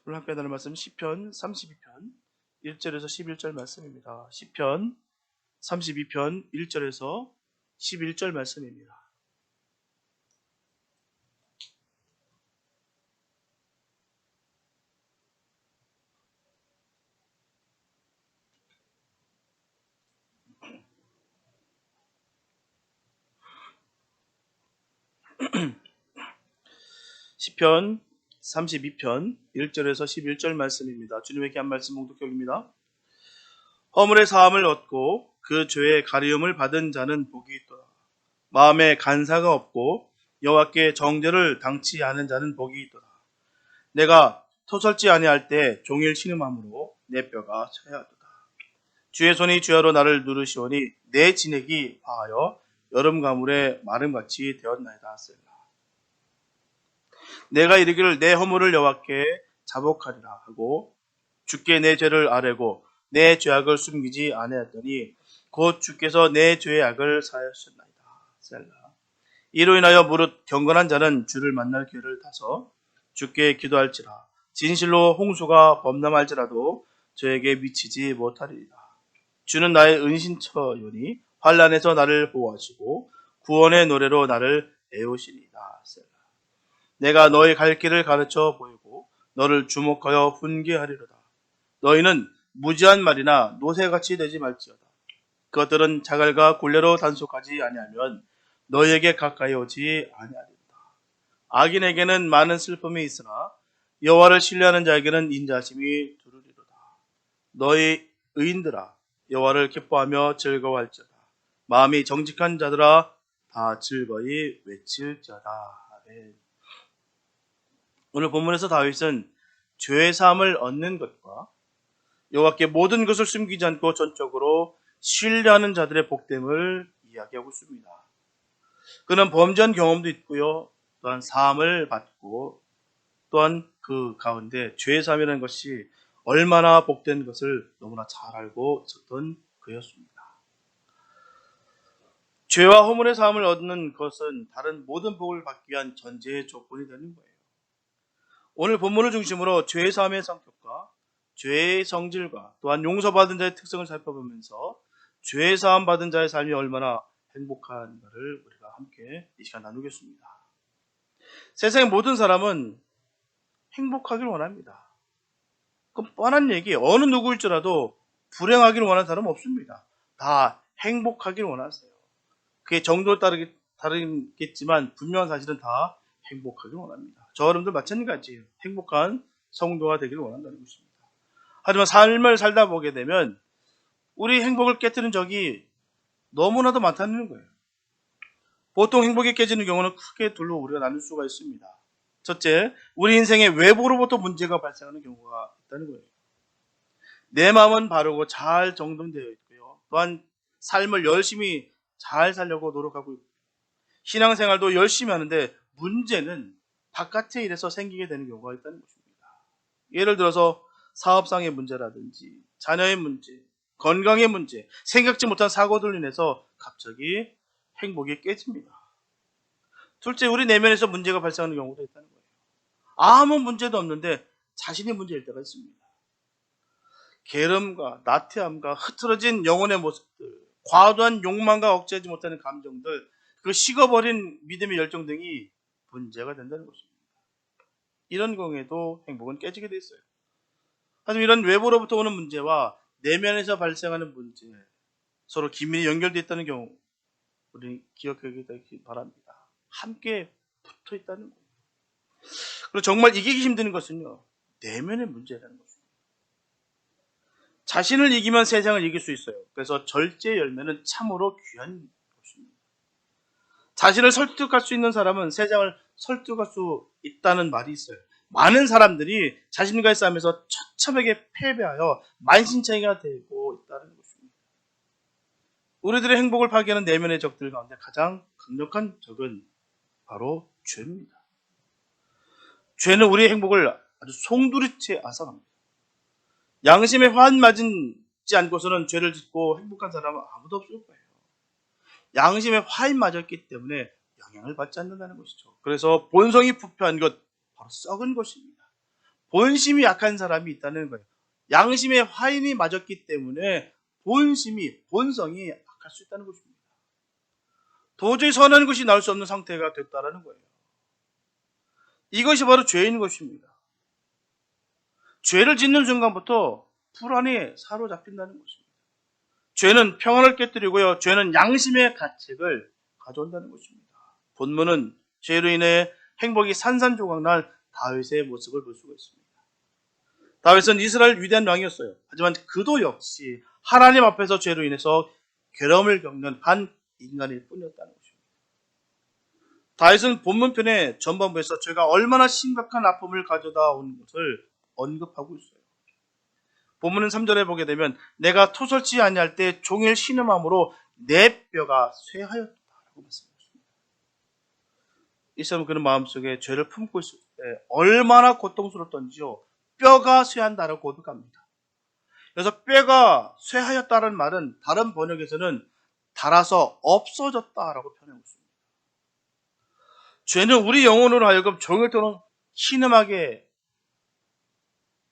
오늘 함께 나눌 말씀 시편 32편 1절에서 11절 말씀입니다. 시편 32편 1절에서 11절 말씀입니다. 시편 32편 1절에서 11절 말씀입니다. 주님에게 한 말씀 봉독격입니다. 허물의 사함을 얻고 그 죄의 가리움을 받은 자는 복이 있도다. 마음에 간사가 없고 여호와께 정죄를 당치 않은 자는 복이 있도다. 내가 토설지 아니할 때 종일 신음함으로 내 뼈가 차야하도다. 주의 손이 주야로 나를 누르시오니 내 진액이 화하여 여름 가물에 마름같이 되었나이다. 셀라. 내가 이르기를 내 허물을 여호와께 자복하리라 하고 주께 내 죄를 아뢰고 내 죄악을 숨기지 아니하였더니 곧 주께서 내 죄의 악을 사하셨나이다. 셀라. 이로 인하여 무릇 경건한 자는 주를 만날 기회를 타서 주께 기도할지라. 진실로 홍수가 범람할지라도 저에게 미치지 못하리이다. 주는 나의 은신처요니 환난에서 나를 보호하시고 구원의 노래로 나를 애우시리이다. 셀라. 내가 너의 갈 길을 가르쳐 보이고 너를 주목하여 훈계하리로다. 너희는 무지한 말이나 노새같이 되지 말지어다. 그것들은 자갈과 굴레로 단속하지 아니하면 너희에게 가까이 오지 아니하리로다. 악인에게는 많은 슬픔이 있으나 여호와를 신뢰하는 자에게는 인자하심이 두루리로다. 너희 의인들아 여호와를 기뻐하며 즐거워할지어다. 마음이 정직한 자들아 다 즐거이 외칠지어다. 아멘. 오늘 본문에서 다윗은 죄의 사함을 얻는 것과 여호와께 모든 것을 숨기지 않고 전적으로 신뢰하는 자들의 복됨을 이야기하고 있습니다. 그는 범죄한 경험도 있고요. 또한 사함을 받고 또한 그 가운데 죄의 사함이라는 것이 얼마나 복된 것을 너무나 잘 알고 있었던 그였습니다. 죄와 허물의 사함을 얻는 것은 다른 모든 복을 받기 위한 전제의 조건이 되는 거예요. 오늘 본문을 중심으로 죄의 사함의 성격과 죄의 성질과 또한 용서받은 자의 특성을 살펴보면서 죄의 사함 받은 자의 삶이 얼마나 행복한가를 우리가 함께 이 시간 나누겠습니다. 세상의 모든 사람은 행복하기를 원합니다. 그건 뻔한 얘기, 어느 누구일지라도 불행하기를 원하는 사람은 없습니다. 다 행복하기를 원하세요. 그게 정도에 다르겠지만 분명한 사실은 다 행복하기를 원합니다. 저 여러분들 마찬가지예요. 행복한 성도가 되기를 원한다는 것입니다. 하지만 삶을 살다 보게 되면 우리 행복을 깨뜨리는 적이 너무나도 많다는 거예요. 보통 행복이 깨지는 경우는 크게 둘로 우리가 나눌 수가 있습니다. 첫째, 우리 인생의 외부로부터 문제가 발생하는 경우가 있다는 거예요. 내 마음은 바르고 잘 정돈되어 있고요. 또한 삶을 열심히 잘 살려고 노력하고 있고 신앙생활도 열심히 하는데 문제는 바깥의 일에서 생기게 되는 경우가 있다는 것입니다. 예를 들어서 사업상의 문제라든지 자녀의 문제, 건강의 문제, 생각지 못한 사고들로 인해서 갑자기 행복이 깨집니다. 둘째, 우리 내면에서 문제가 발생하는 경우도 있다는 거예요. 아무 문제도 없는데 자신이 문제일 때가 있습니다. 게으름과 나태함과 흐트러진 영혼의 모습들, 과도한 욕망과 억제하지 못하는 감정들, 그 식어버린 믿음의 열정 등이 문제가 된다는 것입니다. 이런 경우에도 행복은 깨지게 돼 있어요. 하지만 이런 외부로부터 오는 문제와 내면에서 발생하는 문제, 서로 긴밀히 연결되어 있다는 경우 우리 기억하게 되기 바랍니다. 함께 붙어 있다는 거예요. 그리고 정말 이기기 힘든 것은요, 내면의 문제라는 것입니다. 자신을 이기면 세상을 이길 수 있어요. 그래서 절제 열매는 참으로 귀한 것입니다. 자신을 설득할 수 있는 사람은 세상을 설득할 수 있다는 말이 있어요. 많은 사람들이 자신과의 싸움에서 처참하게 패배하여 만신창이가 되고 있다는 것입니다. 우리들의 행복을 파괴하는 내면의 적들 가운데 가장 강력한 적은 바로 죄입니다. 죄는 우리의 행복을 아주 송두리째 앗아갑니다. 양심에 화한 맞지 않고서는 죄를 짓고 행복한 사람은 아무도 없을 거예요. 양심에 화인 맞았기 때문에 영향을 받지 않는다는 것이죠. 그래서 본성이 부패한 것, 바로 썩은 것입니다. 본심이 약한 사람이 있다는 거예요. 양심의 화인이 맞았기 때문에 본성이 약할 수 있다는 것입니다. 도저히 선한 것이 나올 수 없는 상태가 됐다는 거예요. 이것이 바로 죄인 것입니다. 죄를 짓는 순간부터 불안에 사로잡힌다는 것입니다. 죄는 평안을 깨뜨리고요. 죄는 양심의 가책을 가져온다는 것입니다. 본문은 죄로 인해 행복이 산산조각날 다윗의 모습을 볼 수가 있습니다. 다윗은 이스라엘 위대한 왕이었어요. 하지만 그도 역시 하나님 앞에서 죄로 인해서 괴로움을 겪는 한 인간일 뿐이었다는 것입니다. 다윗은 본문편의 전반부에서 죄가 얼마나 심각한 아픔을 가져다 온 것을 언급하고 있어요. 본문은 3절에 보게 되면 내가 토설치 아니할 때 종일 신음함으로 내 뼈가 쇠하였다라고 말씀하십니다. 이 사람은 그는 마음속에 죄를 품고 있을 때 얼마나 고통스럽던지요. 뼈가 쇠한다라고 고백합니다. 그래서 뼈가 쇠하였다는 말은 다른 번역에서는 닳아서 없어졌다라고 표현하고 있습니다. 죄는 우리 영혼으로 하여금 종일토록 신음하게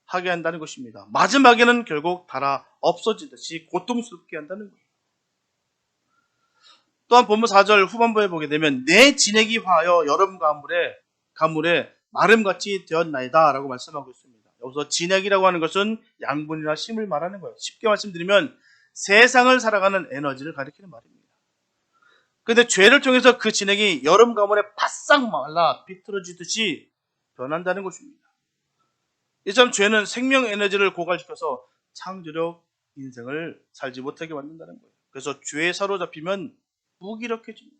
하게 한다는 것입니다. 마지막에는 결국 닳아 없어지듯이 고통스럽게 한다는 거예요. 또한 본문 4절 후반부에 보게 되면 내 진액이 화하여 여름 가물에 마름같이 되었나이다 라고 말씀하고 있습니다. 여기서 진액이라고 하는 것은 양분이나 힘을 말하는 거예요. 쉽게 말씀드리면 세상을 살아가는 에너지를 가리키는 말입니다. 그런데 죄를 통해서 그 진액이 여름 가물에 바싹 말라 비틀어지듯이 변한다는 것입니다. 이처럼 죄는 생명 에너지를 고갈시켜서 창조력 인생을 살지 못하게 만든다는 거예요. 그래서 죄에 사로잡히면 무기력해집니다.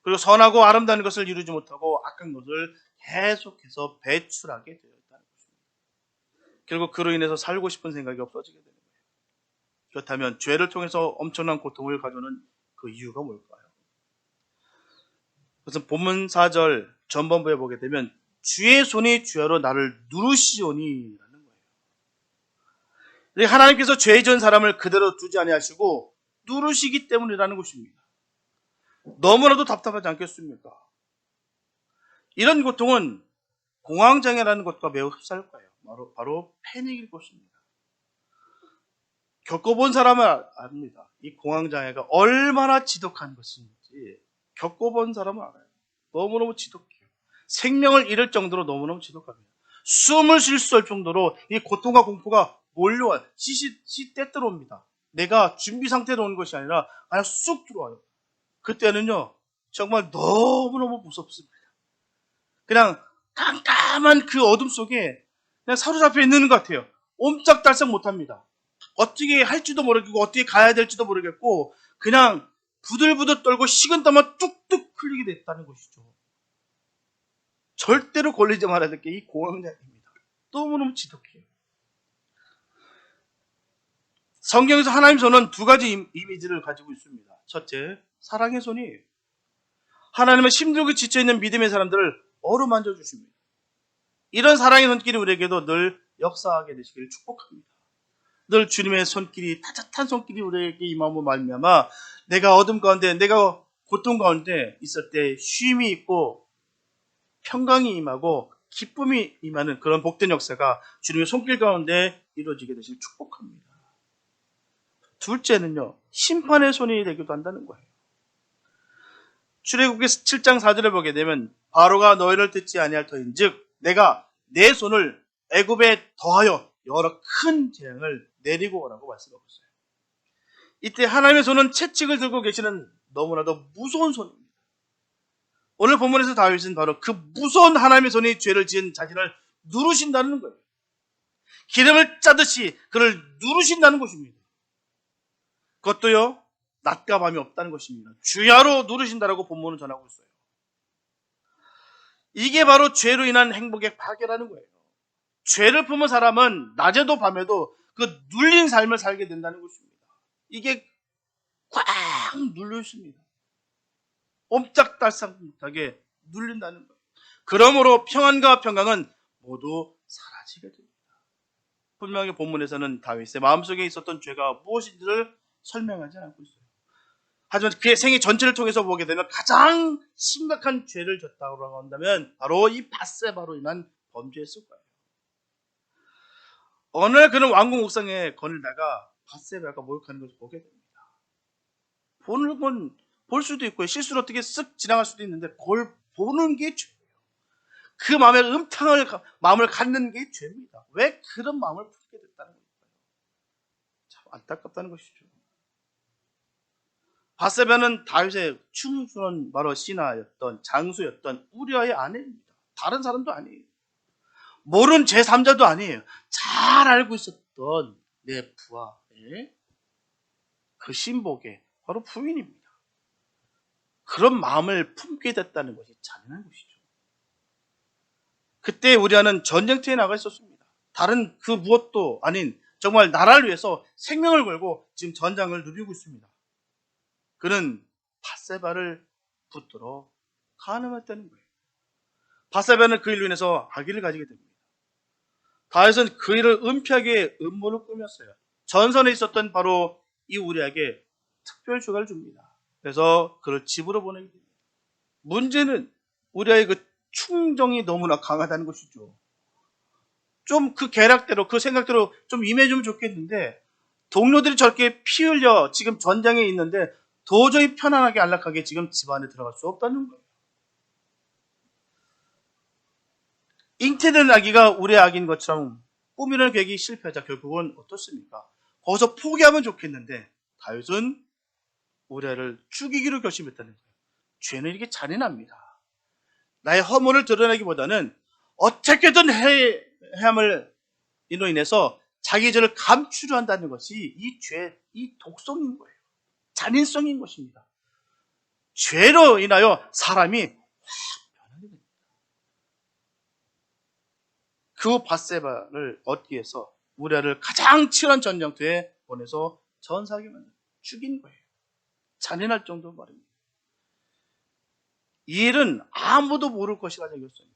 그리고 선하고 아름다운 것을 이루지 못하고 악한 것을 계속해서 배출하게 되었다는 것입니다. 결국 그로 인해서 살고 싶은 생각이 없어지게 되는 거예요. 그렇다면 죄를 통해서 엄청난 고통을 가져오는 그 이유가 뭘까요? 그래서 본문 4절 전반부에 보게 되면 주의 손이 주야로 나를 누르시오니 라는 거예요. 하나님께서 죄 지은 사람을 그대로 두지 아니하시고 누르시기 때문이라는 것입니다. 너무나도 답답하지 않겠습니까? 이런 고통은 공황장애라는 것과 매우 흡사할 거예요. 바로 패닉일 것입니다. 겪어본 사람은 압니다. 이 공황장애가 얼마나 지독한 것인지 겪어본 사람은 알아요. 너무너무 지독해요. 생명을 잃을 정도로 너무너무 지독합니다. 숨을 쉴 수 없을 정도로 이 고통과 공포가 몰려와요. 시 때때로 옵니다. 내가 준비 상태로 오는 것이 아니라 그냥 쑥 들어와요. 그때는요 정말 너무너무 무섭습니다. 그냥 깜깜한 그 어둠 속에 그냥 사로잡혀 있는 것 같아요. 옴짝달싹 못합니다. 어떻게 할지도 모르겠고 어떻게 가야 될지도 모르겠고 그냥 부들부들 떨고 식은땀만 뚝뚝 흘리게 됐다는 것이죠. 절대로 걸리지 말아야 될 게 이 공황장애입니다. 너무너무 지독해요. 성경에서 하나님 손은 두 가지 이미지를 가지고 있습니다. 첫째, 사랑의 손이 하나님은 힘들고 지쳐있는 믿음의 사람들을 어루만져 주십니다. 이런 사랑의 손길이 우리에게도 늘 역사하게 되시기를 축복합니다. 늘 주님의 손길이 따뜻한 손길이 우리에게 임함으로 말미암아 내가 어둠 가운데 내가 고통 가운데 있을 때 쉼이 있고 평강이 임하고 기쁨이 임하는 그런 복된 역사가 주님의 손길 가운데 이루어지게 되시길 축복합니다. 둘째는요, 심판의 손이 되기도 한다는 거예요. 출애굽기 7장 4절에 보게 되면 바로가 너희를 듣지 아니할 터인즉 내가 내 손을 애굽에 더하여 여러 큰 재앙을 내리고 오라고 말씀하고 있어요. 이때 하나님의 손은 채찍을 들고 계시는 너무나도 무서운 손입니다. 오늘 본문에서 다윗은 바로 그 무서운 하나님의 손이 죄를 지은 자신을 누르신다는 거예요. 기름을 짜듯이 그를 누르신다는 것입니다. 그것도요, 낮과 밤이 없다는 것입니다. 주야로 누르신다라고 본문은 전하고 있어요. 이게 바로 죄로 인한 행복의 파괴라는 거예요. 죄를 품은 사람은 낮에도 밤에도 그 눌린 삶을 살게 된다는 것입니다. 이게 꽉 눌려 있습니다. 옴짝달싹 못하게 눌린다는 거예요. 그러므로 평안과 평강은 모두 사라지게 됩니다. 분명히 본문에서는 다윗의 마음속에 있었던 죄가 무엇인지를 설명하지 않고 있어요. 하지만 그의 생애 전체를 통해서 보게 되면 가장 심각한 죄를 졌다고 한다면 바로 이 밧세바로 인한 범죄였을 거예요. 어느 날 그는 왕궁 옥상에 거닐다가 밧세바가 목욕하는 것을 보게 됩니다. 보는 건 볼 수도 있고 실수로 어떻게 쓱 지나갈 수도 있는데 그걸 보는 게 죄예요. 그 마음에 마음을 갖는 게 죄입니다. 왜 그런 마음을 품게 됐다는 걸까요? 참 안타깝다는 것이죠. 밧세바는 다윗의 충순한 바로 신하였던 장수였던 우리아의 아내입니다. 다른 사람도 아니에요. 모르는 제3자도 아니에요. 잘 알고 있었던 내 부하의 그 신복의 바로 부인입니다. 그런 마음을 품게 됐다는 것이 잔인한 것이죠. 그때 우리아는 전쟁터에 나가 있었습니다. 다른 그 무엇도 아닌 정말 나라를 위해서 생명을 걸고 지금 전장을 누비고 있습니다. 그는 밧세바를 붙들어 간음했다는 거예요. 밧세바는 그 일로 인해서 아기를 가지게 됩니다. 다윗은 그 일을 은폐하게 음모를 꾸몄어요. 전선에 있었던 바로 이 우리에게 특별 휴가를 줍니다. 그래서 그를 집으로 보내게 됩니다. 문제는 우리의 그 충정이 너무나 강하다는 것이죠. 좀 그 계략대로 그 생각대로 좀 임해주면 좋겠는데 동료들이 저렇게 피 흘려 지금 전장에 있는데 도저히 편안하게 안락하게 지금 집안에 들어갈 수 없다는 거예요. 잉태된 아기가 우리의 아기인 것처럼 꾸미는 계획이 실패하자 결국은 어떻습니까? 거기서 포기하면 좋겠는데 다윗은 우리아를 죽이기로 결심했다는 거예요. 죄는 이렇게 잔인합니다. 나의 허물을 드러내기보다는 어떻게든 해함을 이로 인해서 자기 죄를 감추려 한다는 것이 이 죄, 이 독성인 거예요. 잔인성인 것입니다. 죄로 인하여 사람이 확 변하게 됩니다. 그 밧세바를 얻기 위해서 우리아를 가장 치열한 전쟁터에 보내서 전사하게 만든 죽인 거예요. 잔인할 정도 말입니다. 이 일은 아무도 모를 것이라 생겼습니다.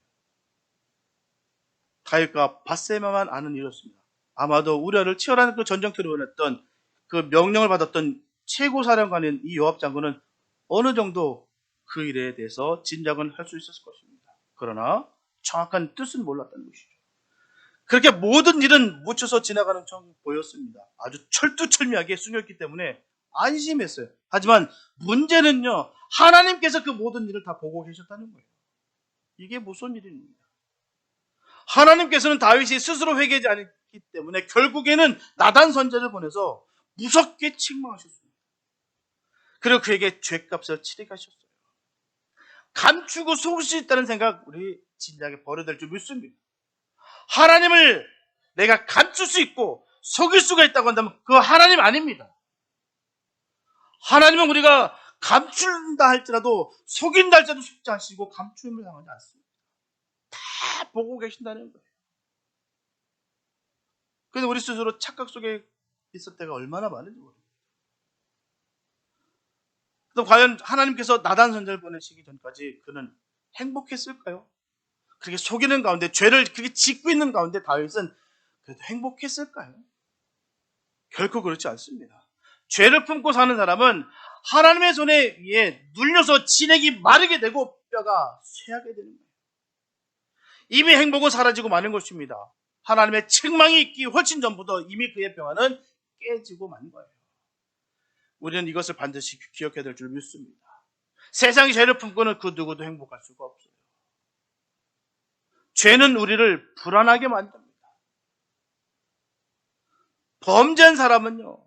다윗과 밧세바만 아는 일이었습니다. 아마도 우리아를 치열한 그 전쟁터로 보냈던 그 명령을 받았던 최고 사령관인 이 요압 장군은 어느 정도 그 일에 대해서 짐작은 할 수 있었을 것입니다. 그러나 정확한 뜻은 몰랐다는 것이죠. 그렇게 모든 일은 묻혀서 지나가는 척 보였습니다. 아주 철두철미하게 숨겼기 때문에 안심했어요. 하지만 문제는요, 하나님께서 그 모든 일을 다 보고 계셨다는 거예요. 이게 무슨 일입니까? 하나님께서는 다윗이 스스로 회개하지 않기 때문에 결국에는 나단 선지자를 보내서 무섭게 책망하셨습니다. 그리고 그에게 죄값을 치르게 하셨어요. 감추고 속을 수 있다는 생각 우리 진작에 버려야 될 줄 믿습니다. 하나님을 내가 감출 수 있고 속일 수가 있다고 한다면 그거 하나님 아닙니다. 하나님은 우리가 감춘다 할지라도 속인다 할지라도 속지 않으시고 감춤을 당하지 않습니다. 다 보고 계신다는 거예요. 그런데 우리 스스로 착각 속에 있을 때가 얼마나 많은지 모릅니다. 그럼 과연 하나님께서 나단 선지자를 보내시기 전까지 그는 행복했을까요? 그렇게 속이는 가운데 죄를 그렇게 짓고 있는 가운데 다윗은 그래도 행복했을까요? 결코 그렇지 않습니다. 죄를 품고 사는 사람은 하나님의 손에 의해 눌려서 진액이 마르게 되고 뼈가 쇠하게 되는 거예요. 이미 행복은 사라지고 마는 것입니다. 하나님의 책망이 있기 훨씬 전부터 이미 그의 평안은 깨지고 만 거예요. 우리는 이것을 반드시 기억해야 될 줄 믿습니다. 세상이 죄를 품고는 그 누구도 행복할 수가 없어요. 죄는 우리를 불안하게 만듭니다. 범죄한 사람은요,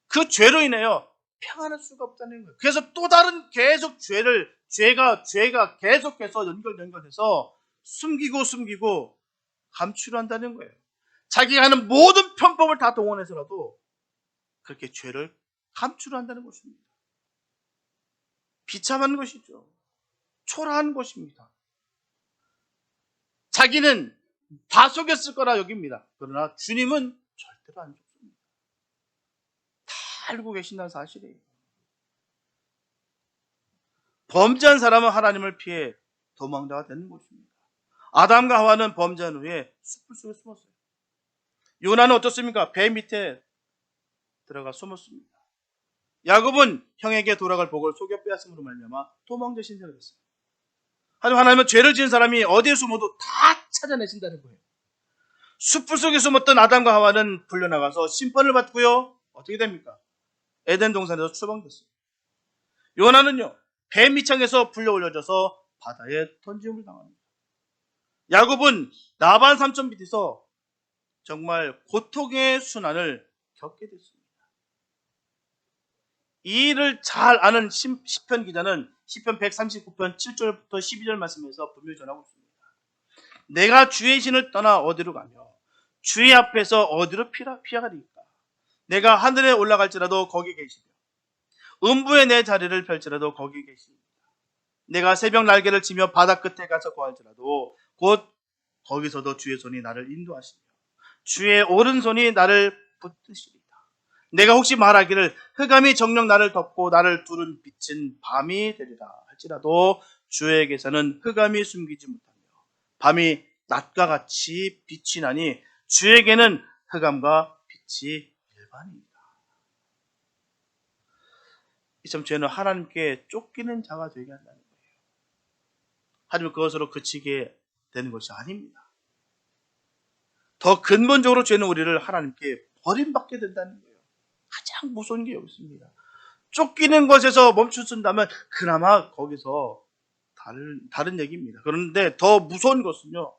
그 죄로 인하여 평안할 수가 없다는 거예요. 그래서 또 다른 계속 죄가 계속해서 연결돼서 숨기고 감추려 한다는 거예요. 자기가 하는 모든 편법을 다 동원해서라도 그렇게 죄를 감추려 한다는 것입니다. 비참한 것이죠. 초라한 것입니다. 자기는 다 속였을 거라 여깁니다. 그러나 주님은 절대로 안 속습니다. 다 알고 계신다는 사실이에요. 범죄한 사람은 하나님을 피해 도망자가 되는 것입니다. 아담과 하와는 범죄한 후에 숲을 속에 숨었어요. 요나는 어떻습니까? 배 밑에 들어가 숨었습니다. 야곱은 형에게 돌아갈 복을 속여 빼앗음으로 말미암아 도망자 신세가 됐어요. 하지만 하나님은 죄를 지은 사람이 어디에 숨어도 다 찾아내신다는 거예요. 숯불 속에 숨었던 아담과 하와는 불려나가서 심판을 받고요. 어떻게 됩니까? 에덴 동산에서 추방됐어요. 요나는요, 배 밑창에서 불려 올려져서 바다에 던짐을 당합니다. 야곱은 나반 삼촌 밑에서 정말 고통의 순환을 겪게 됐습니다. 이 일을 잘 아는 시편 기자는 시편 139편 7절부터 12절 말씀에서 분명히 전하고 있습니다. 내가 주의 신을 떠나 어디로 가며 주의 앞에서 어디로 피하리까? 내가 하늘에 올라갈지라도 거기 계시며 음부에 내 자리를 펼지라도 거기 계십니다. 내가 새벽 날개를 치며 바다 끝에 가서 거할지라도 곧 거기서도 주의 손이 나를 인도하시며 주의 오른손이 나를 붙드시리다. 내가 혹시 말하기를 흑암이 정녕 나를 덮고 나를 두른 빛은 밤이 되리라 할지라도 주에게서는 흑암이 숨기지 못하며 밤이 낮과 같이 빛이 나니 주에게는 흑암과 빛이 일반입니다. 이처럼 죄는 하나님께 쫓기는 자가 되게 한다는 거예요. 하지만 그것으로 그치게 되는 것이 아닙니다. 더 근본적으로 죄는 우리를 하나님께 버림받게 된다는 거예요. 가장 무서운 게 여기 있습니다. 쫓기는 것에서 멈추신다면 그나마 거기서 다른 얘기입니다. 그런데 더 무서운 것은요,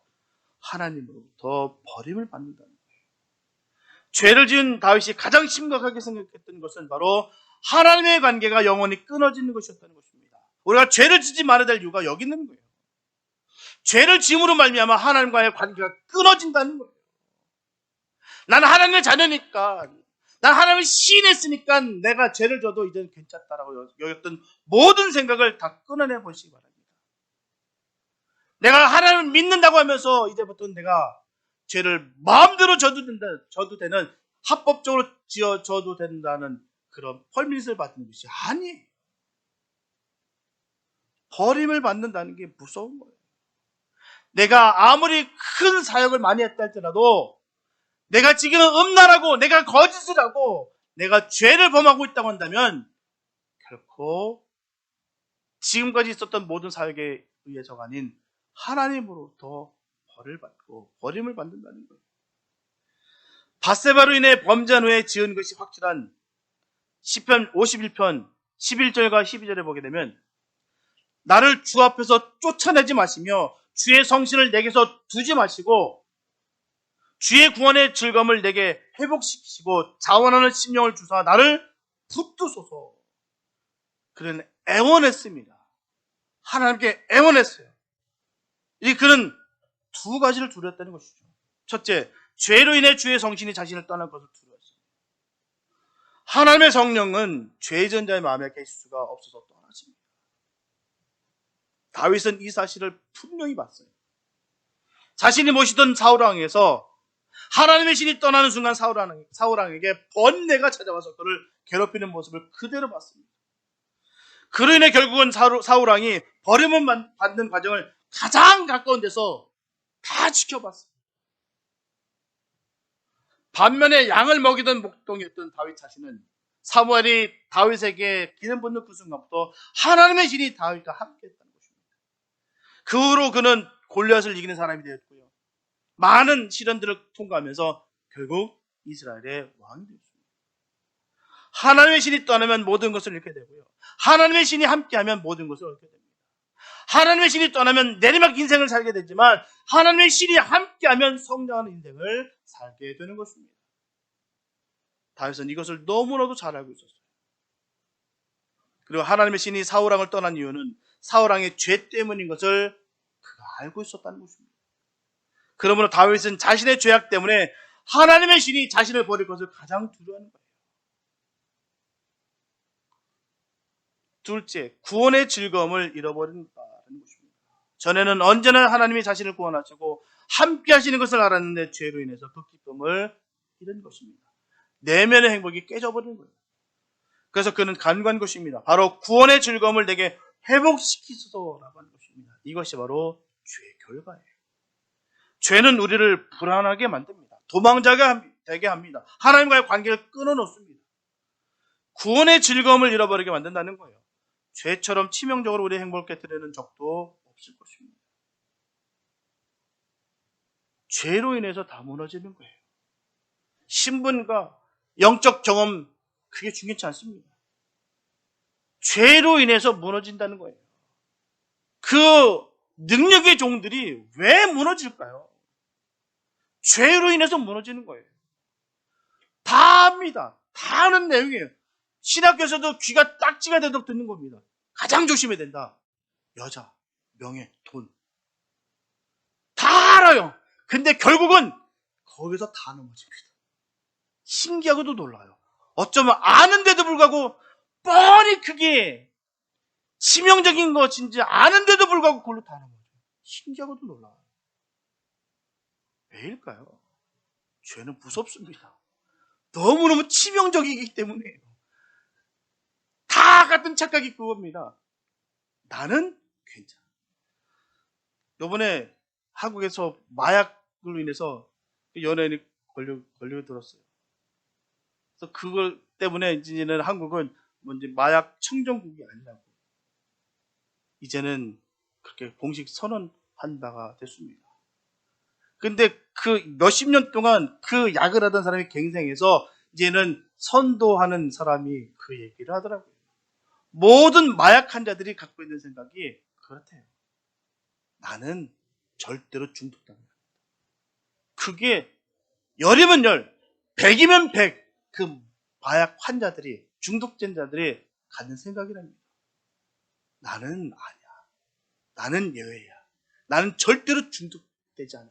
하나님으로부터 버림을 받는다는 거예요. 죄를 지은 다윗이 가장 심각하게 생각했던 것은 바로 하나님의 관계가 영원히 끊어지는 것이었다는 것입니다. 우리가 죄를 지지 말아야 될 이유가 여기 있는 거예요. 죄를 지음으로 말미암아 하나님과의 관계가 끊어진다는 거예요. 나는 하나님의 자녀니까, 난 하나님을 시인했으니까 내가 죄를 져도 이제는 괜찮다라고 여겼던 모든 생각을 다 끊어내 보시기 바랍니다. 내가 하나님을 믿는다고 하면서 이제부터는 내가 죄를 마음대로 져도 되는, 합법적으로 져도 된다는 그런 펄밋을 받는 것이 아니에요. 버림을 받는다는 게 무서운 거예요. 내가 아무리 큰 사역을 많이 했다 할지라도 내가 지금 음란하고 내가 거짓을 하고 내가 죄를 범하고 있다고 한다면 결코 지금까지 있었던 모든 사역에 의해서가 아닌 하나님으로부터 벌을 받고 버림을 받는다는 거예요. 밧세바로 인해 범죄한 후에 지은 것이 확실한 시편 51편 11절과 12절에 보게 되면 나를 주 앞에서 쫓아내지 마시며 주의 성신을 내게서 두지 마시고 주의 구원의 즐거움을 내게 회복시키시고 자원하는 심령을 주사 나를 붙드소서. 그는 애원했습니다. 하나님께 애원했어요. 이 그는 두 가지를 두려웠다는 것이죠. 첫째, 죄로 인해 주의 성신이 자신을 떠날 것을 두려웠어요. 하나님의 성령은 죄진 자의 마음에 계실 수가 없어서 떠나십니다. 다윗은 이 사실을 분명히 봤어요. 자신이 모시던 사울왕에서 하나님의 신이 떠나는 순간 사울왕에게 번뇌가 찾아와서 그를 괴롭히는 모습을 그대로 봤습니다. 그로 인해 결국은 사울왕이 버림을 받는 과정을 가장 가까운 데서 다 지켜봤습니다. 반면에 양을 먹이던 목동이었던 다윗 자신은 사무엘이 다윗에게 기름 붓는 그 순간부터 하나님의 신이 다윗과 함께했다는 것입니다. 그 후로 그는 골리앗을 이기는 사람이 되었고요. 많은 시련들을 통과하면서 결국 이스라엘의 왕이 되었습니다. 하나님의 신이 떠나면 모든 것을 잃게 되고요. 하나님의 신이 함께하면 모든 것을 얻게 됩니다. 하나님의 신이 떠나면 내리막 인생을 살게 되지만 하나님의 신이 함께하면 성장하는 인생을 살게 되는 것입니다. 다윗은 이것을 너무나도 잘 알고 있었어요. 그리고 하나님의 신이 사울왕을 떠난 이유는 사울왕의 죄 때문인 것을 그가 알고 있었다는 것입니다. 그러므로 다윗은 자신의 죄악 때문에 하나님의 신이 자신을 버릴 것을 가장 두려워하는 거예요. 둘째, 구원의 즐거움을 잃어버린다는 것입니다. 전에는 언제나 하나님이 자신을 구원하시고 함께 하시는 것을 알았는데 죄로 인해서 그 기쁨을 잃은 것입니다. 내면의 행복이 깨져버린 거예요. 그래서 그는 간구한 것입니다. 바로 구원의 즐거움을 내게 회복시키소서라고 하는 것입니다. 이것이 바로 죄의 결과예요. 죄는 우리를 불안하게 만듭니다. 도망자가 되게 합니다. 하나님과의 관계를 끊어놓습니다. 구원의 즐거움을 잃어버리게 만든다는 거예요. 죄처럼 치명적으로 우리의 행복을 깨뜨리는 적도 없을 것입니다. 죄로 인해서 다 무너지는 거예요. 신분과 영적 경험, 그게 중요치 않습니다. 죄로 인해서 무너진다는 거예요. 그 능력의 종들이 왜 무너질까요? 죄로 인해서 무너지는 거예요. 다 압니다. 다 아는 내용이에요. 신학교에서도 귀가 딱지가 되도록 듣는 겁니다. 가장 조심해야 된다. 여자, 명예, 돈. 다 알아요. 근데 결국은 거기서 다 넘어집니다. 신기하고도 놀라요. 어쩌면 아는데도 불구하고 뻔히 그게 치명적인 것인지 아는데도 불구하고 그걸로 다 넘어져요. 신기하고도 놀라요. 왜일까요? 죄는 무섭습니다. 너무너무 치명적이기 때문이에요. 다 같은 착각이 그겁니다. 나는 괜찮아. 이번에 한국에서 마약으로 인해서 연예인이 걸려 들었어요. 그래서 그걸 때문에 이제는 한국은 뭔지 마약 청정국이 아니라고 이제는 그렇게 공식 선언한 바가 됐습니다. 근데 그 몇십 년 동안 그 약을 하던 사람이 갱생해서 이제는 선도하는 사람이 그 얘기를 하더라고요. 모든 마약 환자들이 갖고 있는 생각이 그렇대요. 나는 절대로 중독당한다. 그게 열이면 열, 백이면 백, 그 마약 환자들이, 중독자들이 갖는 생각이랍니다. 나는 아니야. 나는 예외야. 나는 절대로 중독되지 않아.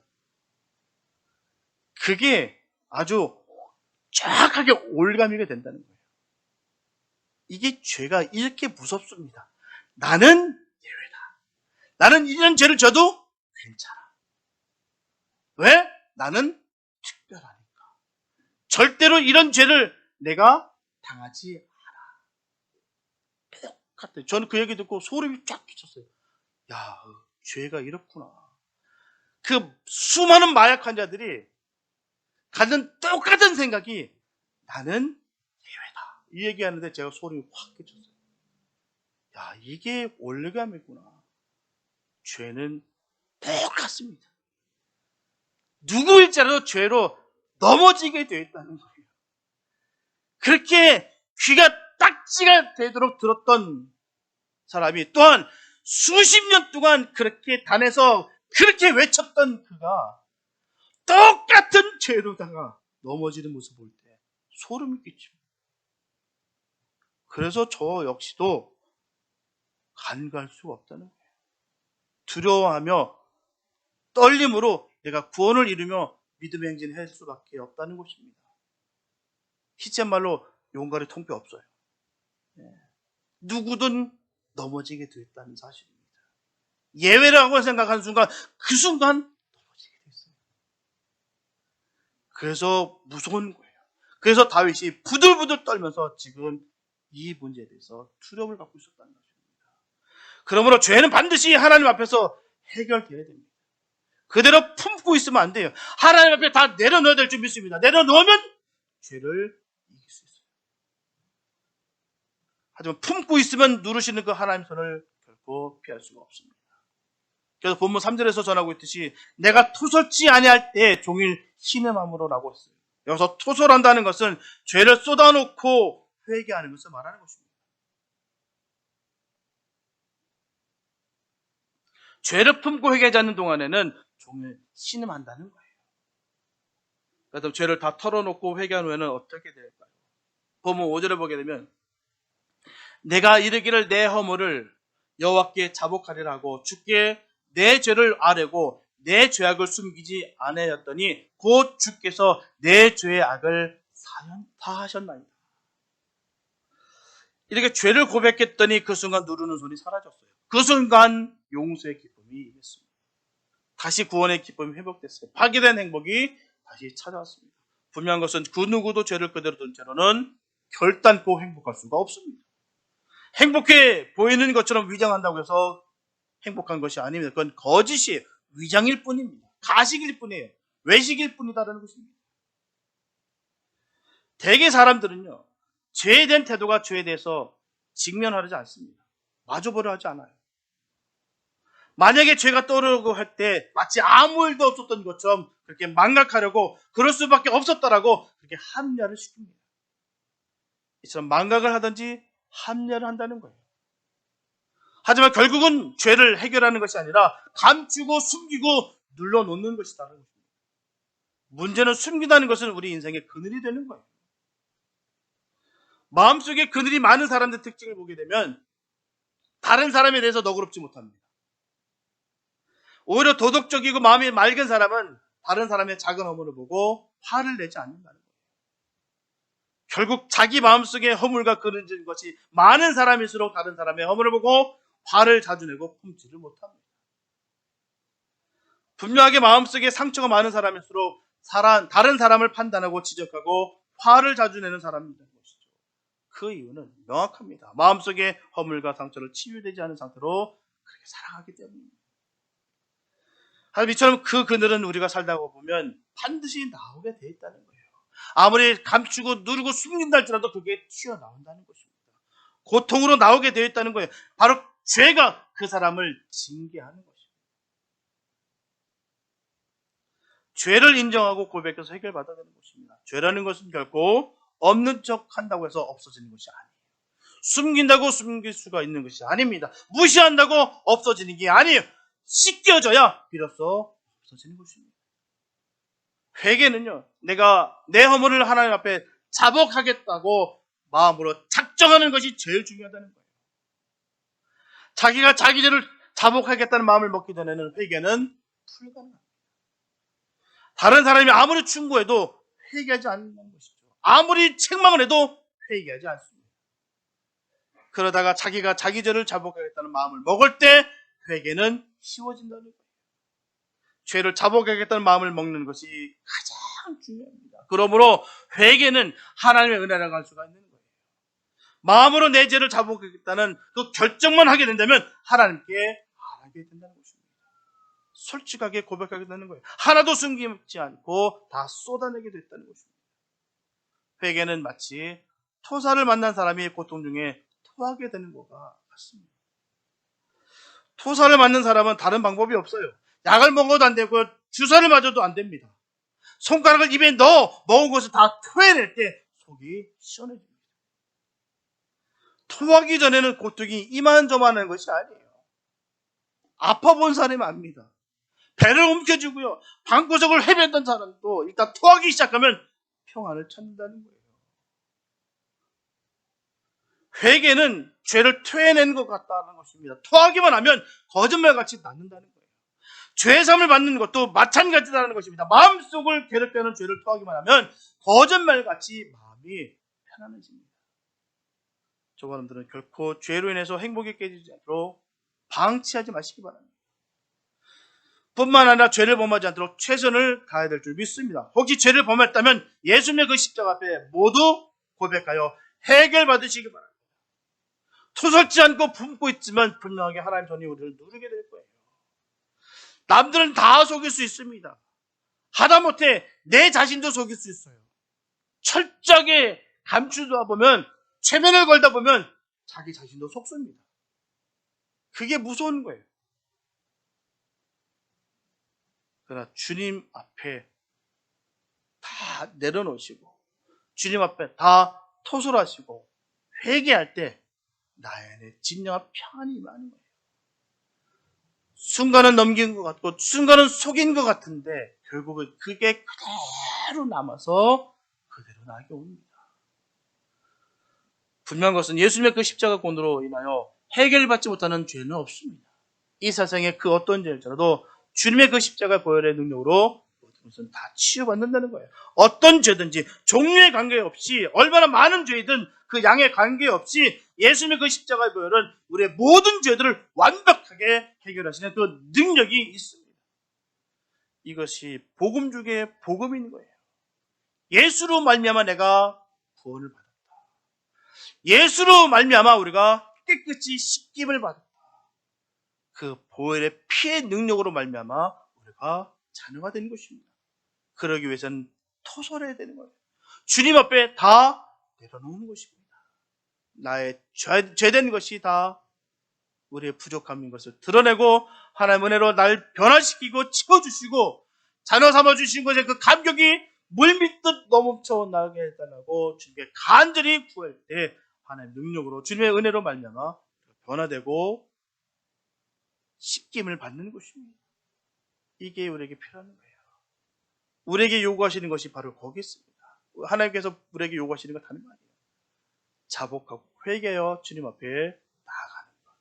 그게 아주 정확하게 올가미가 된다는 거예요. 이게 죄가 이렇게 무섭습니다. 나는 예외다. 나는 이런 죄를 져도 괜찮아. 왜? 나는 특별하니까. 절대로 이런 죄를 내가 당하지 않아. 똑같아요. 저는 그 얘기 듣고 소름이 쫙 끼쳤어요. 야, 죄가 이렇구나. 그 수많은 마약 환자들이 갖는 똑같은 생각이 나는 예외다. 이 얘기하는데 제가 소름이 확 끼쳤어요. 야, 이게 올감이구나. 죄는 똑같습니다. 누구일지라도 죄로 넘어지게 되어 있다는 거예요. 그렇게 귀가 딱지가 되도록 들었던 사람이 또한 수십 년 동안 그렇게 단에서 그렇게 외쳤던 그가 똑같은 죄로다가 넘어지는 모습을 볼 때 소름이 끼칩니다. 그래서 저 역시도 간과할 수가 없다는 거예요. 두려워하며 떨림으로 내가 구원을 이루며 믿음의 행진을 할 수밖에 없다는 것입니다. 히치한 말로 용가리 통뼈 없어요. 누구든 넘어지게 되었다는 사실입니다. 예외라고 생각하는 순간 그 순간 넘어지게 됐어요. 그래서 무서운 거예요. 그래서 다윗이 부들부들 떨면서 지금 이 문제에 대해서 두려움을 갖고 있었다는 것입니다. 그러므로 죄는 반드시 하나님 앞에서 해결되어야 됩니다. 그대로 품고 있으면 안 돼요. 하나님 앞에 다 내려놓아야 될 줄 믿습니다. 내려놓으면 죄를 이길 수 있어요. 하지만 품고 있으면 누르시는 그 하나님의 손을 결코 피할 수가 없습니다. 그래서 본문 3절에서 전하고 있듯이 내가 토설지 아니할 때 종일 신음함으로 라고 했어요. 여기서 토설한다는 것은 죄를 쏟아놓고 회개하는 것을 말하는 것입니다. 죄를 품고 회개하지 않는 동안에는 종일 신음한다는 거예요. 그래서 죄를 다 털어놓고 회개한 후에는 어떻게 될까요? 본문 5절에 보게 되면 내가 이르기를 내 허물을 여호와께 자복하리라 하고 주께 내 죄를 아뢰고 내 죄악을 숨기지 아니하였더니 곧 주께서 내 죄의 악을 사하셨나이다. 이렇게 죄를 고백했더니 그 순간 누르는 손이 사라졌어요. 그 순간 용서의 기쁨이 임했습니다. 다시 구원의 기쁨이 회복됐어요. 파괴된 행복이 다시 찾아왔습니다. 분명한 것은 그 누구도 죄를 그대로 둔 채로는 결단코 행복할 수가 없습니다. 행복해 보이는 것처럼 위장한다고 해서 행복한 것이 아닙니다. 그건 거짓이에요. 위장일 뿐입니다. 가식일 뿐이에요. 외식일 뿐이다라는 것입니다. 대개 사람들은요, 죄에 대한 태도가 죄에 대해서 직면하지 않습니다. 마주보려 하지 않아요. 만약에 죄가 떠오르고 할 때 마치 아무 일도 없었던 것처럼 그렇게 망각하려고 그럴 수밖에 없었다라고 그렇게 합리화를 시킵니다. 이처럼 망각을 하든지 합리화를 한다는 거예요. 하지만 결국은 죄를 해결하는 것이 아니라 감추고 숨기고 눌러놓는 것이다는 것입니다. 문제는 숨긴다는 것은 우리 인생의 그늘이 되는 거예요. 마음속에 그늘이 많은 사람들의 특징을 보게 되면 다른 사람에 대해서 너그럽지 못합니다. 오히려 도덕적이고 마음이 맑은 사람은 다른 사람의 작은 허물을 보고 화를 내지 않는다는 거예요. 결국 자기 마음속에 허물과 그늘진 것이 많은 사람일수록 다른 사람의 허물을 보고 화를 자주 내고 품지를 못합니다. 분명하게 마음속에 상처가 많은 사람일수록 다른 사람을 판단하고 지적하고 화를 자주 내는 사람이 되는 것이죠. 그 이유는 명확합니다. 마음속에 허물과 상처를 치유되지 않은 상태로 그렇게 살아가기 때문입니다. 하지만 이처럼 그 그늘은 우리가 살다 보면 반드시 나오게 돼 있다는 거예요. 아무리 감추고 누르고 숨긴다 할지라도 그게 튀어나온다는 것입니다. 고통으로 나오게 되어 있다는 거예요. 바로 죄가 그 사람을 징계하는 것입니다. 죄를 인정하고 고백해서 해결받아야 되는 것입니다. 죄라는 것은 결코 없는 척 한다고 해서 없어지는 것이 아니에요. 숨긴다고 숨길 수가 있는 것이 아닙니다. 무시한다고 없어지는 게 아니에요. 씻겨져야 비로소 없어지는 것입니다. 회개는요, 내가 내 허물을 하나님 앞에 자복하겠다고 마음으로 작정하는 것이 제일 중요하다는 거예요. 자기가 자기 죄를 자복하겠다는 마음을 먹기 전에는 회개는 불가능합니다. 다른 사람이 아무리 충고해도 회개하지 않는다는 것이죠. 아무리 책망을 해도 회개하지 않습니다. 그러다가 자기가 자기 죄를 자복하겠다는 마음을 먹을 때 회개는 쉬워진다는 거예요. 죄를 자복하겠다는 마음을 먹는 것이 가장 중요합니다. 그러므로 회개는 하나님의 은혜라고 할 수가 있는 거예요. 마음으로 내 죄를 자복하겠다는 그 결정만 하게 된다면 하나님께 말하게 된다는 것입니다. 솔직하게 고백하게 되는 거예요. 하나도 숨기지 않고 다 쏟아내게 됐다는 것입니다. 회개는 마치 토사를 만난 사람이 고통 중에 토하게 되는 것과 같습니다. 토사를 맞는 사람은 다른 방법이 없어요. 약을 먹어도 안 되고 주사를 맞아도 안 됩니다. 손가락을 입에 넣어 먹은 것을 다 토해낼 때 속이 시원해집니다. 토하기 전에는 고통이 이만저만한 것이 아니에요. 아파 본 사람이 압니다. 배를 움켜쥐고요, 방구석을 헤맸던 사람도 일단 토하기 시작하면 평안을 찾는다는 거예요. 회개는 죄를 토해내는 것 같다는 것입니다. 토하기만 하면 거짓말같이 낫는다는 거예요. 죄삼을 받는 것도 마찬가지라는 것입니다. 마음속을 괴롭게 하는 죄를 토하기만 하면 거짓말같이 마음이 편안해집니다. 저 사람들은 결코 죄로 인해서 행복이 깨지지 않도록 방치하지 마시기 바랍니다. 뿐만 아니라 죄를 범하지 않도록 최선을 다해야 될 줄 믿습니다. 혹시 죄를 범했다면 예수님의 그 십자가 앞에 모두 고백하여 해결받으시기 바랍니다. 토설지 않고 품고 있지만 분명하게 하나님 손이 우리를 누르게 될 거예요. 남들은 다 속일 수 있습니다. 하다못해 내 자신도 속일 수 있어요. 철저하게 감추다 보면, 최면을 걸다 보면 자기 자신도 속습니다. 그게 무서운 거예요. 그러나 주님 앞에 다 내려놓으시고 주님 앞에 다 토설하시고 회개할 때 나의 안에 진정한 평안이 임하는 거예요. 순간은 넘긴 것 같고 순간은 속인 것 같은데 결국은 그게 그대로 남아서 그대로 나게 옵니다. 분명한 것은 예수님의 그 십자가 고난으로 인하여 해결받지 못하는 죄는 없습니다. 이 세상에 그 어떤 죄일지라도 주님의 그 십자가 보혈의 능력으로 모든 것은 다 치유받는다는 거예요. 어떤 죄든지 종류에 관계없이, 얼마나 많은 죄이든 그 양에 관계없이 예수님의 그 십자가의 보혈은 우리의 모든 죄들을 완벽하게 해결하시는 그 능력이 있습니다. 이것이 복음 중에 복음인 거예요. 예수로 말미암아 내가 구원을 받았다. 예수로 말미암아 우리가 깨끗이 씻김을 받았다. 그 보혈의 피의 능력으로 말미암아 우리가 자녀가 된 것입니다. 그러기 위해서는 토설해야 되는 거예요. 주님 앞에 다 내려놓는 것입니다. 나의 죄된 것이 다 우리의 부족함인 것을 드러내고 하나님의 은혜로 날 변화시키고 채워주시고 자녀 삼아주신 것에 그 감격이 물밀듯 넘쳐 나게 해달라고 주님께 간절히 구할 때 하나님의 능력으로 주님의 은혜로 말미암아 변화되고 씻김을 받는 것입니다. 이게 우리에게 필요한 거예요. 우리에게 요구하시는 것이 바로 거기 있습니다. 하나님께서 우리에게 요구하시는 건 다른 거 아니에요. 자복하고 회개하여 주님 앞에 나아가는 것,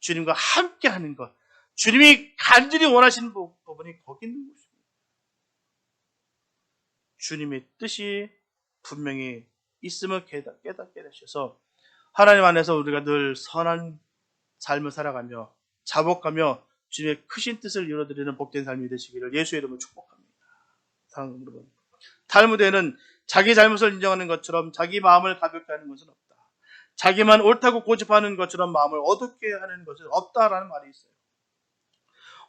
주님과 함께 하는 것, 주님이 간절히 원하시는 부분이 거기 있는 것입니다. 주님의 뜻이 분명히 있음을 깨닫게 되셔서 하나님 안에서 우리가 늘 선한 삶을 살아가며 자복하며 주님의 크신 뜻을 이루어드리는 복된 삶이 되시기를 예수의 이름으로 축복합니다. 사랑하는 여러분, 탈무드에는 자기 잘못을 인정하는 것처럼 자기 마음을 가볍게 하는 것은 없다. 자기만 옳다고 고집하는 것처럼 마음을 어둡게 하는 것은 없다라는 말이 있어요.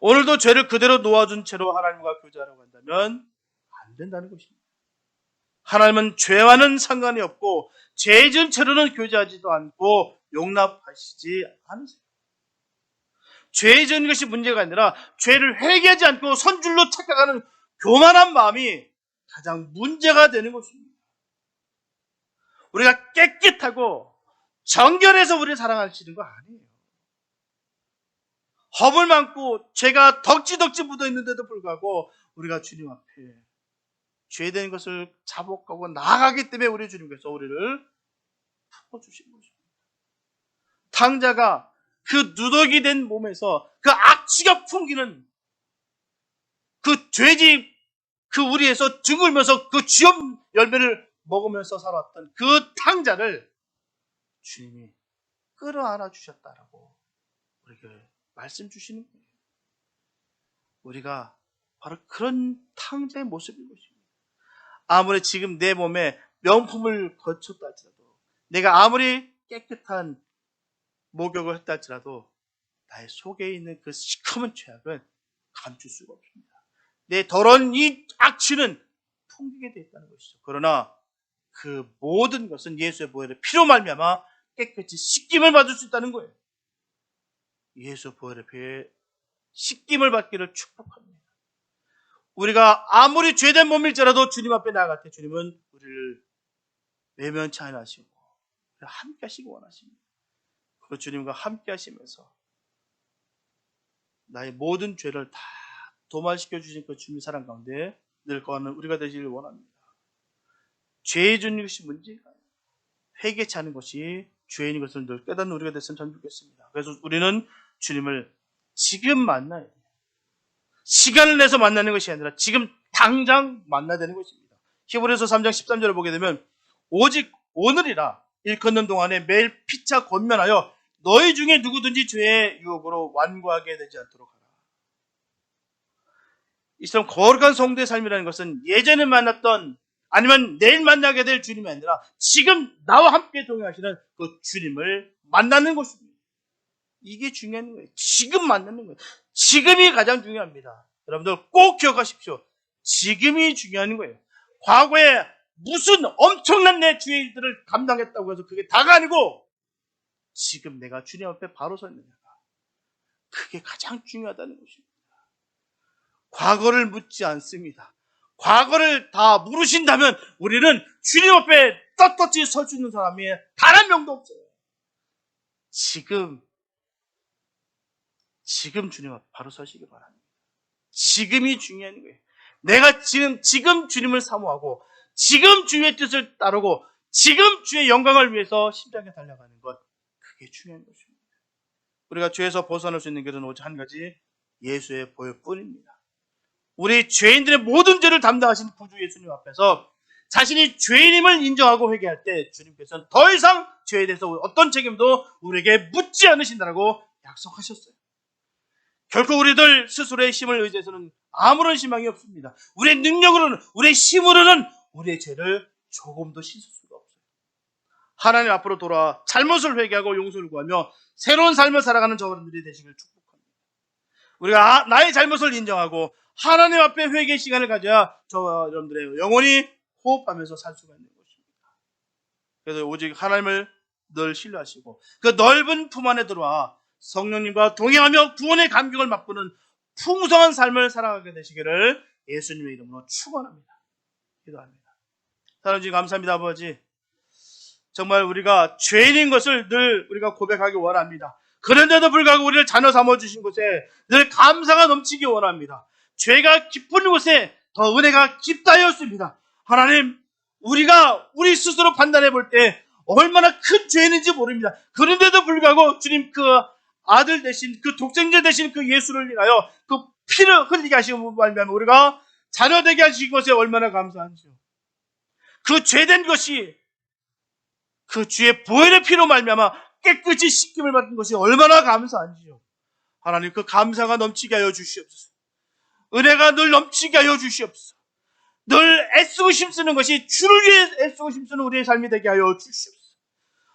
오늘도 죄를 그대로 놓아준 채로 하나님과 교제하려고 한다면 안 된다는 것입니다. 하나님은 죄와는 상관이 없고 죄 지은 채로는 교제하지도 않고 용납하시지 않으세요. 죄 지은 것이 문제가 아니라 죄를 회개하지 않고 선줄로 착각하는 교만한 마음이 가장 문제가 되는 것입니다. 우리가 깨끗하고 정결해서 우리를 사랑하시는 거 아니에요. 허물 많고 죄가 덕지덕지 묻어있는데도 불구하고 우리가 주님 앞에 죄된 것을 자복하고 나아가기 때문에 우리 주님께서 우리를 풀어주신 것입니다. 탕자가 그 누더기 된 몸에서 그 악취가 풍기는 그 죄지 그 우리에서 등을면서 그 쥐업 열매를 먹으면서 살았던 그 탕자를 주님이 끌어안아 주셨다라고 우리에게 말씀 주시는 거예요. 우리가 바로 그런 탕자의 모습인 것입니다. 아무리 지금 내 몸에 명품을 거쳤다 할지라도, 내가 아무리 깨끗한 목욕을 했다 할지라도 나의 속에 있는 그 시커먼 죄악은 감출 수가 없습니다. 내 더러운 이 악취는 풍기게 되어 있다는 것이죠. 그러나 그 모든 것은 예수의 보혈의 피로 말미암아 깨끗이 씻김을 받을 수 있다는 거예요. 예수 보혈의 피에 씻김을 받기를 축복합니다. 우리가 아무리 죄된 몸일지라도 주님 앞에 나아갈 때 주님은 우리를 외면치 않으시고 함께 하시기 원하십니다. 그 주님과 함께 하시면서 나의 모든 죄를 다 도말시켜 주신 그 주님의 사랑 가운데 늘 거하는 우리가 되시길 원합니다. 죄의 주는 것이 문제가 아니에요. 회개치 않은 것이 죄인인 것을 늘 깨닫는 우리가 됐으면 참 좋겠습니다. 그래서 우리는 주님을 지금 만나야 돼요. 시간을 내서 만나는 것이 아니라 지금 당장 만나야 되는 것입니다. 히브리서 3장 13절을 보게 되면 오직 오늘이라 일컫는 동안에 매일 피차 권면하여 너희 중에 누구든지 죄의 유혹으로 완고하게 되지 않도록 하라. 이처럼 거룩한 성도의 삶이라는 것은 예전에 만났던 아니면 내일 만나게 될 주님이 아니라 지금 나와 함께 동행하시는 그 주님을 만나는 것입니다. 이게 중요한 거예요. 지금 만나는 거예요. 지금이 가장 중요합니다. 여러분들 꼭 기억하십시오. 지금이 중요한 거예요. 과거에 무슨 엄청난 내 죄들을 감당했다고 해서 그게 다가 아니고 지금 내가 주님 앞에 바로 서 있느냐가 그게 가장 중요하다는 것입니다. 과거를 묻지 않습니다. 과거를 다 물으신다면 우리는 주님 앞에 떳떳이 설 수 있는 사람이 단 한 명도 없어요. 지금 주님 앞에 바로 서시기 바랍니다. 지금이 중요한 거예요. 내가 지금 주님을 사모하고 지금 주의 뜻을 따르고 지금 주의 영광을 위해서 심장에 달려가는 것, 그게 중요한 것입니다. 우리가 죄에서 벗어날 수 있는 길은 오직 한 가지, 예수의 보혈뿐입니다. 우리 죄인들의 모든 죄를 담당하신 구주 예수님 앞에서 자신이 죄인임을 인정하고 회개할 때 주님께서는 더 이상 죄에 대해서 어떤 책임도 우리에게 묻지 않으신다고 약속하셨어요. 결코 우리들 스스로의 힘을 의지해서는 아무런 희망이 없습니다. 우리의 능력으로는, 우리의 힘으로는 우리의 죄를 조금도 씻을 수가 없어요. 하나님 앞으로 돌아와 잘못을 회개하고 용서를 구하며 새로운 삶을 살아가는 저분들이 되시길 축복합니다. 우리가 나의 잘못을 인정하고 하나님 앞에 회개 시간을 가져야 저와 여러분들의 영혼이 호흡하면서 살 수가 있는 것입니다. 그래서 오직 하나님을 늘 신뢰하시고 그 넓은 품 안에 들어와 성령님과 동행하며 구원의 감격을 맛보는 풍성한 삶을 살아가게 되시기를 예수님의 이름으로 축원합니다. 기도합니다. 하나님 감사합니다. 아버지, 정말 우리가 죄인인 것을 늘 우리가 고백하기 원합니다. 그런데도 불구하고 우리를 자녀 삼아주신 곳에 늘 감사가 넘치기 원합니다. 죄가 깊은 곳에 더 은혜가 깊다였습니다. 하나님, 우리가 우리 스스로 판단해 볼 때 얼마나 큰 죄인인지 모릅니다. 그런데도 불구하고 주님 그 아들 대신, 그 독생자 대신 그 예수를 인하여 그 피를 흘리게 하시고 말미암아 우리가 자녀 되게 하신 것에 얼마나 감사한지요. 그 죄된 것이 그 주의 보혈의 피로 말미암아 깨끗이 씻김을 받은 것이 얼마나 감사한지요. 하나님, 그 감사가 넘치게 하여 주시옵소서. 은혜가 늘 넘치게 하여 주시옵소서. 늘 애쓰고 힘쓰는 것이 주를 위해 애쓰고 힘쓰는 우리의 삶이 되게 하여 주시옵소서.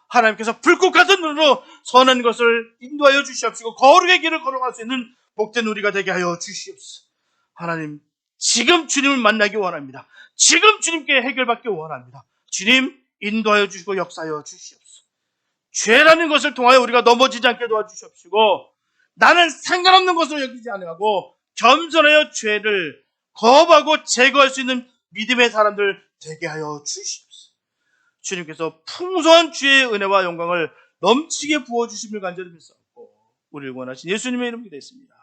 하나님께서 불꽃 같은 눈으로 선한 것을 인도하여 주시옵시고 거룩의 길을 걸어갈 수 있는 복된 우리가 되게 하여 주시옵소서. 하나님, 지금 주님을 만나기 원합니다. 지금 주님께 해결받기 원합니다. 주님, 인도하여 주시고 역사하여 주시옵소서. 죄라는 것을 통하여 우리가 넘어지지 않게 도와주시옵시고 나는 상관없는 것으로 여기지 않고 겸손하여 죄를 거부하고 제거할 수 있는 믿음의 사람들 되게 하여 주시옵소서. 주님께서 풍성한 주의 은혜와 영광을 넘치게 부어주심을 간절히 믿사옵고 우리를 원하신 예수님의 이름으로 기도했습니다.